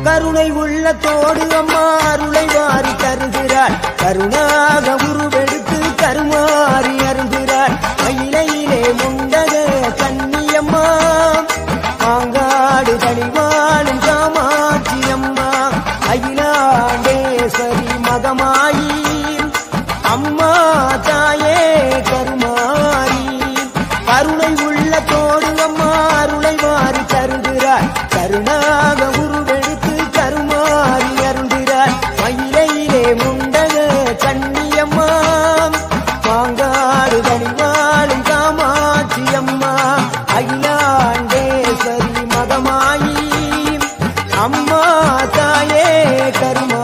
கருணை உள்ளத்தோடு அம்மா அருளை வாரி தருகிறாள் கருணாக உருவெடுத்து கருமாறி அருகிறாள் மயிலையிலே முண்டக கன்னியம்மா மாங்காடு கனிவாளும் காமாட்சி அம்மா அகிலாண்டேஸ்வரி மகமாயி அம்மா தாயே கருமாரி கருணை உள்ளத்தோடு அம்மா அருளை வாரி தருகிறாள் கருணாக உருவெடுத்து கருமாறி அருள்கிறாள் மயிலையிலே முண்டக கன்னியம்மா மாங்காடு கனிவாளும் காமாட்சி அம்மா அகிலாண்டேஸ்வரி மகமாயி அம்மா தாயே கருமா